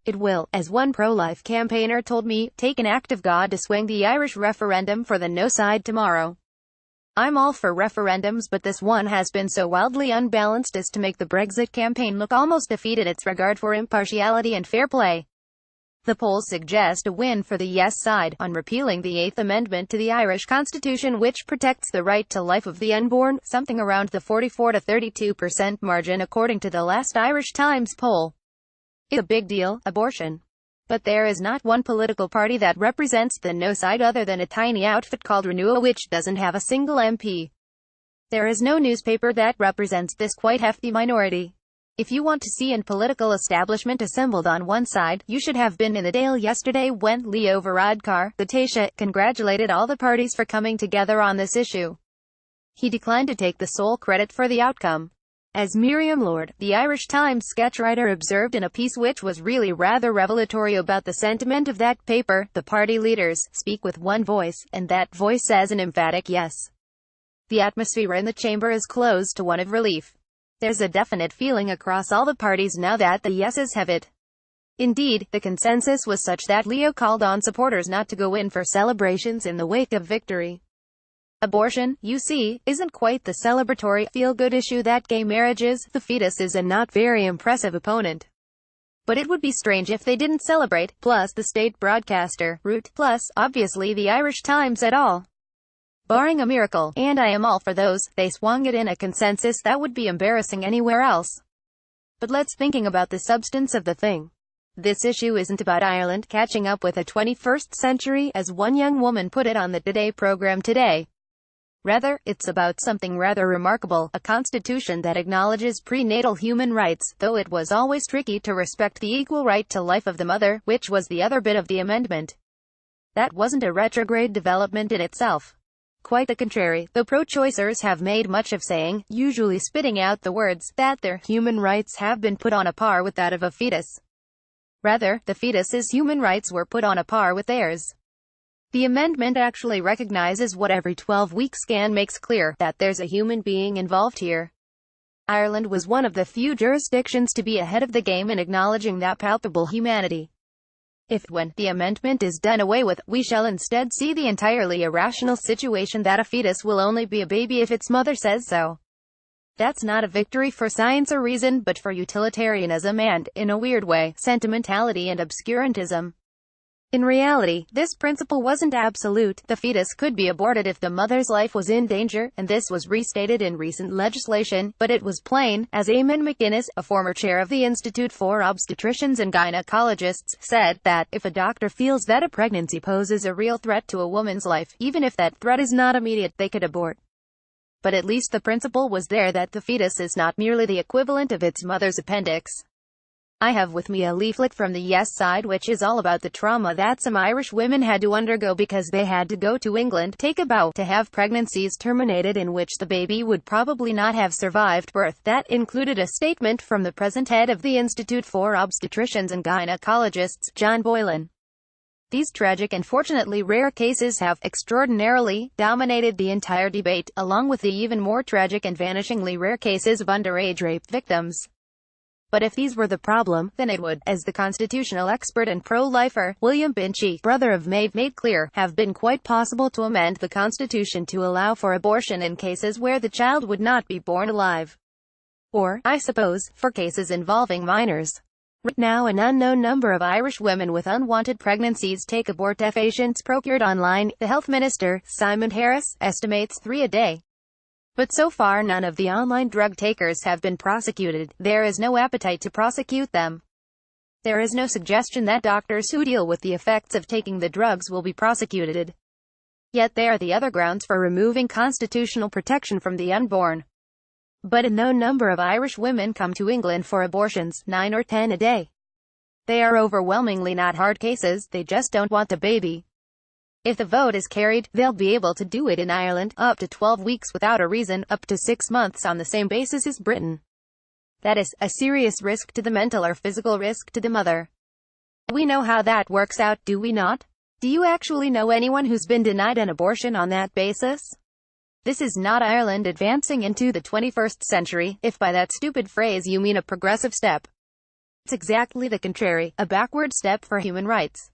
It will, as one pro-life campaigner told me, take an act of God to swing the Irish referendum for the no side tomorrow. I'm all for referendums, but this one has been so wildly unbalanced as to make the Brexit campaign look almost defeated its regard for impartiality and fair play. The polls suggest a win for the yes side, on repealing the Eighth Amendment to the Irish Constitution, which protects the right to life of the unborn, something around the 44 to 32% margin according to the last Irish Times poll. It's a big deal, abortion. But there is not one political party that represents the no side other than a tiny outfit called Renew, which doesn't have a single MP. There is no newspaper that represents this quite hefty minority. If you want to see an political establishment assembled on one side, you should have been in the Dáil yesterday when Leo Varadkar, the Taoiseach, congratulated all the parties for coming together on this issue. He declined to take the sole credit for the outcome. As Miriam Lord, the Irish Times sketchwriter, observed in a piece which was really rather revelatory about the sentiment of that paper, the party leaders speak with one voice, and that voice says an emphatic yes. The atmosphere in the chamber is close to one of relief. There's a definite feeling across all the parties now that the yeses have it. Indeed, the consensus was such that Leo called on supporters not to go in for celebrations in the wake of victory. Abortion, you see, isn't quite the celebratory, feel-good issue that gay marriage is. The fetus is a not very impressive opponent. But it would be strange if they didn't celebrate, plus the state broadcaster, root, plus, obviously the Irish Times et al. Barring a miracle, and I am all for those, they swung it in a consensus that would be embarrassing anywhere else. But let's thinking about the substance of the thing. This issue isn't about Ireland catching up with the 21st century, as one young woman put it on the Today program today. Rather, it's about something rather remarkable, a constitution that acknowledges prenatal human rights, though it was always tricky to respect the equal right to life of the mother, which was the other bit of the amendment. That wasn't a retrograde development in itself. Quite the contrary, the pro-choicers have made much of saying, usually spitting out the words, that their human rights have been put on a par with that of a fetus. Rather, the fetus's human rights were put on a par with theirs. The amendment actually recognizes what every 12-week scan makes clear, that there's a human being involved here. Ireland was one of the few jurisdictions to be ahead of the game in acknowledging that palpable humanity. If, when the amendment is done away with, we shall instead see the entirely irrational situation that a fetus will only be a baby if its mother says so. That's not a victory for science or reason, but for utilitarianism and, in a weird way, sentimentality and obscurantism. In reality, this principle wasn't absolute. The fetus could be aborted if the mother's life was in danger, and this was restated in recent legislation, but it was plain, as Eamon McGuinness, a former chair of the Institute for Obstetricians and Gynecologists, said, that, if a doctor feels that a pregnancy poses a real threat to a woman's life, even if that threat is not immediate, they could abort. But at least the principle was there that the fetus is not merely the equivalent of its mother's appendix. I have with me a leaflet from the Yes side which is all about the trauma that some Irish women had to undergo because they had to go to England, take a bow, to have pregnancies terminated in which the baby would probably not have survived birth. That included a statement from the present head of the Institute for Obstetricians and Gynecologists, John Boylan. These tragic and fortunately rare cases have, extraordinarily, dominated the entire debate, along with the even more tragic and vanishingly rare cases of underage rape victims. But if these were the problem, then it would, as the constitutional expert and pro-lifer, William Binchy, brother of Maeve, made clear, have been quite possible to amend the Constitution to allow for abortion in cases where the child would not be born alive. Or, I suppose, for cases involving minors. Right now an unknown number of Irish women with unwanted pregnancies take abortifacients procured online. The Health Minister, Simon Harris, estimates 3 a day. But so far none of the online drug takers have been prosecuted. There is no appetite to prosecute them. There is no suggestion that doctors who deal with the effects of taking the drugs will be prosecuted. Yet they are the other grounds for removing constitutional protection from the unborn. But a known number of Irish women come to England for abortions, 9 or 10 a day. They are overwhelmingly not hard cases, they just don't want the baby. If the vote is carried, they'll be able to do it in Ireland, up to 12 weeks without a reason, up to 6 months on the same basis as Britain. That is, a serious risk to the mental or physical risk to the mother. We know how that works out, do we not? Do you actually know anyone who's been denied an abortion on that basis? This is not Ireland advancing into the 21st century, if by that stupid phrase you mean a progressive step. It's exactly the contrary, a backward step for human rights.